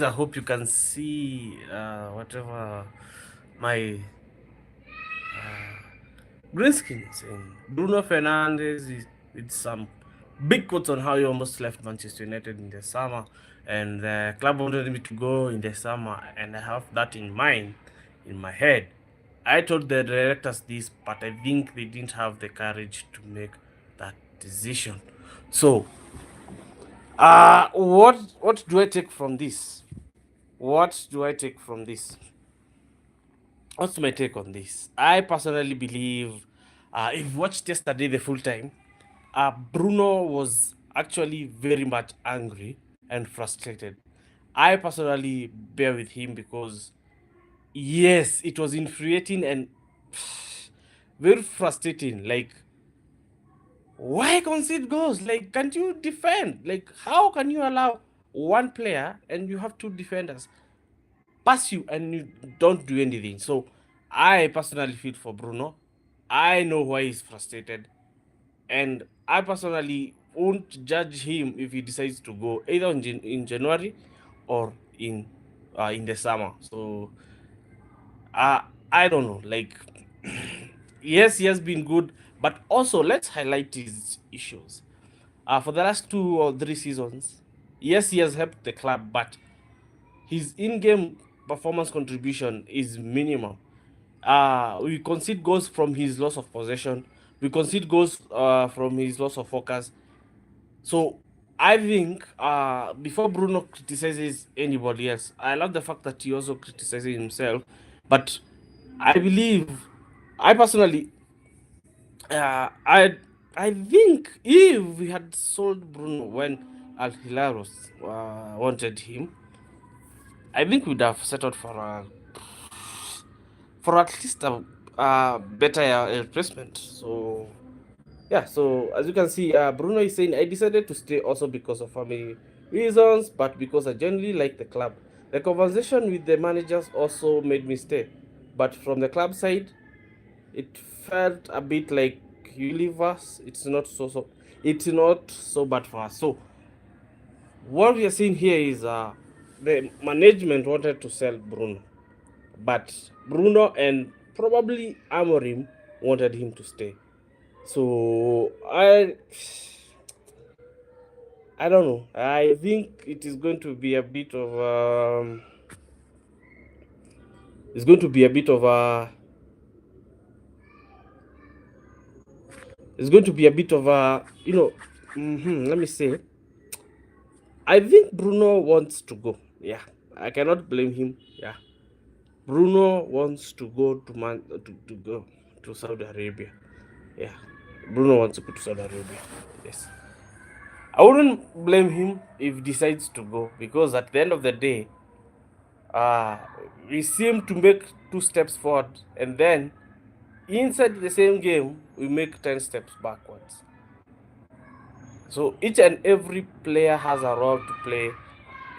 I hope you can see whatever my green screen is saying. Bruno Fernandes is with some big quotes on how he almost left Manchester United in the summer, and the club wanted me to go in the summer, and I have that in mind, in my head. I told the directors this, but I think they didn't have the courage to make that decision. So, what do I take from this? What do I take from this? What's my take on this? I personally believe, if you watched yesterday the full time, Bruno was actually very much angry and frustrated. I personally bear with him because, yes, it was infuriating and very frustrating. Like, why concede goals? Like, can't you defend? Like, how can you allow one player and you have two defenders pass you and you don't do anything? So, I personally feel for Bruno. I know why he's frustrated, and I personally won't judge him if he decides to go either in January or in the summer. So, uh, I don't know. Like, yes, he has been good, but also let's highlight his issues. For the last 2 or 3 seasons, yes, he has helped the club, but his in-game performance contribution is minimal. We concede goals from his loss of possession. We concede goals from his loss of focus. So I think before Bruno criticizes anybody else, I love the fact that he also criticizes himself. But I believe, I personally, uh, I I think if we had sold Bruno when Al Hilaros wanted him, I think we'd have settled for at least a better replacement. So yeah, so as you can see, Bruno is saying, I decided to stay also because of family reasons, but because I genuinely like the club. The conversation with the managers also made me stay. But from the club side, it felt a bit like, you leave us, it's not so bad for us. So what we are seeing here is the management wanted to sell Bruno, but Bruno and probably Amorim wanted him to stay. So I don't know. I think it is going to be a bit of it's going to be a bit of a it's going to be a bit of a let me say, I think Bruno wants to go. Yeah, I cannot blame him. Yeah, Bruno wants to go to go to Saudi Arabia. Yeah, Bruno wants to go to Saudi Arabia. Yes, I wouldn't blame him if he decides to go, because at the end of the day, uh, we seem to make 2 steps forward, and then inside the same game we make 10 steps backwards. So each and every player has a role to play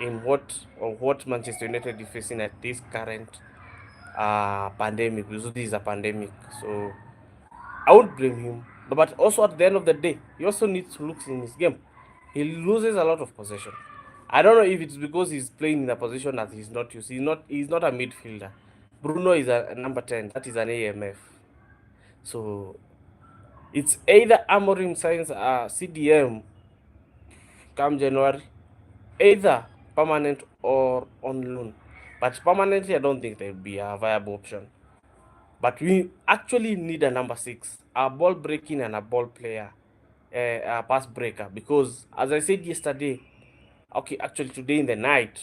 in what Manchester United is facing at this current pandemic, because this is a pandemic. So I won't blame him, but also at the end of the day, he also needs to look in his game. He loses a lot of possession. I don't know if it's because he's playing in a position that he's not used. He's not a midfielder. Bruno is a number 10. That is an AMF. So it's either Amorim signs CDM come January, either permanent or on loan. But permanently, I don't think there will be a viable option. But we actually need a number 6, a ball breaking and a ball player, a pass breaker. Because as I said yesterday, okay, actually today in the night,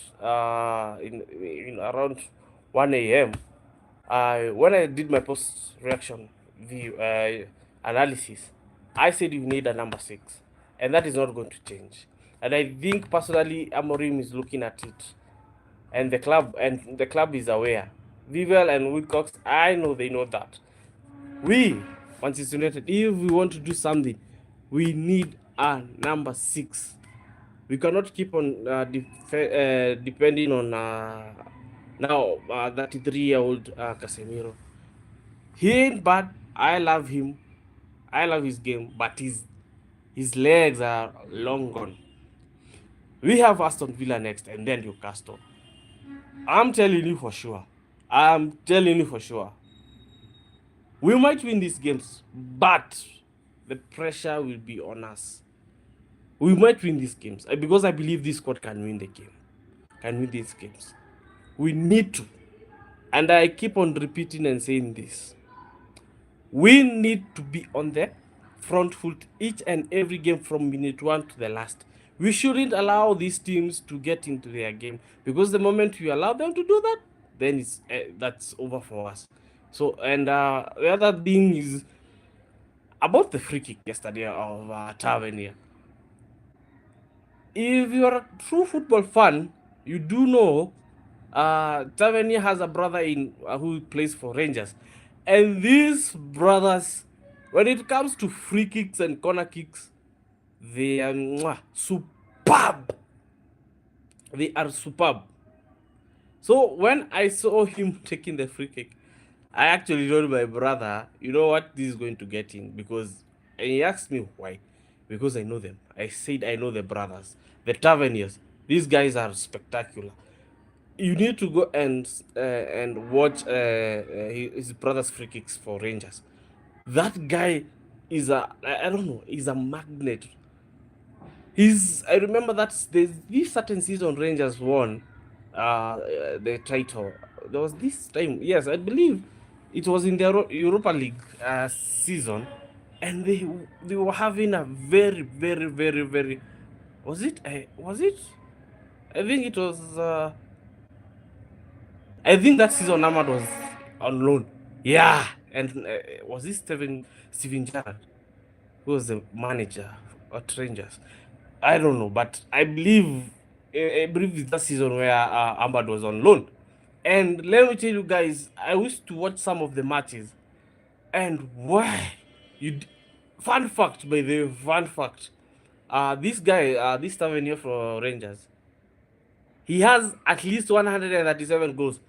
in around 1 a.m., when I did my post reaction view analysis, I said you need a number 6, and that is not going to change. And I think personally, Amorim is looking at it, and the club is aware. Vivel and Wilcox, I know they know that. We, Manchester United, if we want to do something, we need a number 6. We cannot keep on depending on now 33-year-old Casemiro. He ain't bad. I love him. I love his game, but his legs are long gone. We have Aston Villa next, and then Newcastle. I'm telling you for sure. I'm telling you for sure. We might win these games, but the pressure will be on us. We might win these games because I believe this squad can win the game, can win these games. We need to. And I keep on repeating and saying this. We need to be on the front foot each and every game from minute one to the last. We shouldn't allow these teams to get into their game because the moment you allow them to do that, then it's that's over for us. So and the other thing is about the free kick yesterday of Tavernier. If you're a true football fan, you do know Tavernier has a brother in who plays for Rangers, and these brothers, when it comes to free kicks and corner kicks, they are superb. They are superb. So when I saw him taking the free kick, I actually told my brother, you know what, this is going to get in because, and he asked me why, because I know them. I said I know the brothers, the Taverniers. These guys are spectacular. You need to go and watch his brother's free kicks for Rangers. That guy is I don't know, he's a magnet. I remember that there's this certain season Rangers won the title. There was this time, yes, I believe it was in the Europa League season, and they were having a very very very very, was it, I think it was I think that season Ahmad was on loan. Yeah, and was this Steven Gerrard who was the manager at Rangers? I don't know, but I believe it's that season where Ahmad was on loan. And let me tell you guys, I used to watch some of the matches, and why you d- fun fact by the way, fun fact. This guy, this Tavernier for Rangers, he has at least 137 goals.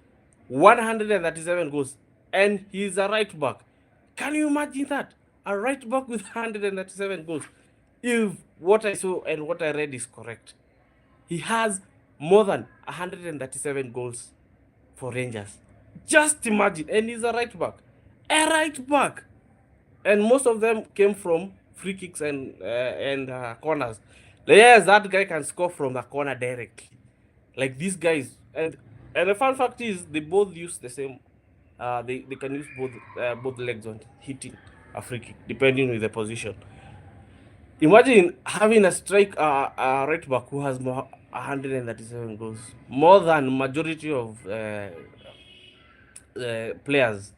137 goals. And he's a right back. Can you imagine that? A right back with 137 goals. If what I saw and what I read is correct, he has more than 137 goals for Rangers. Just imagine. And he's a right back. A right back. And most of them came from free kicks and corners. Yes, that guy can score from the corner directly. Like these guys, and the fun fact is they both use the same. They can use both legs on hitting a free kick depending with the position. Imagine having a right back who has more 137 goals, more than majority of players.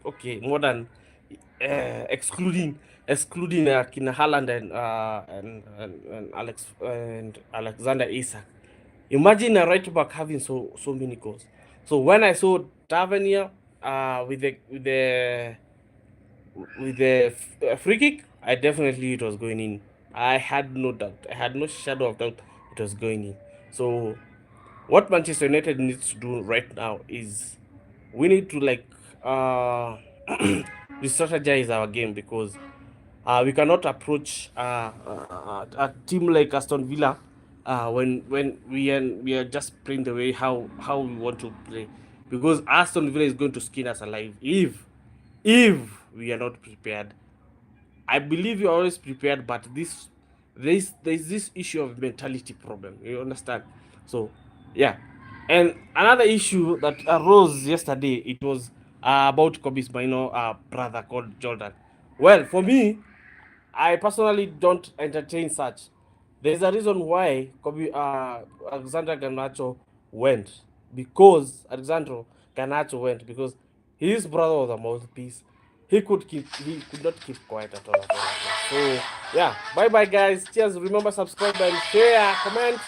Okay, more than excluding Kina Haaland and Alexander Isak. Imagine a right back having so many goals. So when I saw Tavernier with the free kick, I definitely it was going in. I had no doubt. I had no shadow of doubt it was going in. So what Manchester United needs to do right now is we need to like re-strategize our game because we cannot approach a team like Aston Villa when we are just playing the way how we want to play, because Aston Villa is going to skin us alive if we are not prepared. I believe you're always prepared, but there's this issue of mentality problem. You understand? So yeah. And another issue that arose yesterday, it was about Kobe's minor brother called Jordan. Well, for me, I personally don't entertain such. There's a reason why Alexander Garnacho went. Because Alexander Garnacho went because his brother was a mouthpiece. He could not keep quiet at all. So yeah, bye bye guys. Cheers. Remember subscribe and share, comment.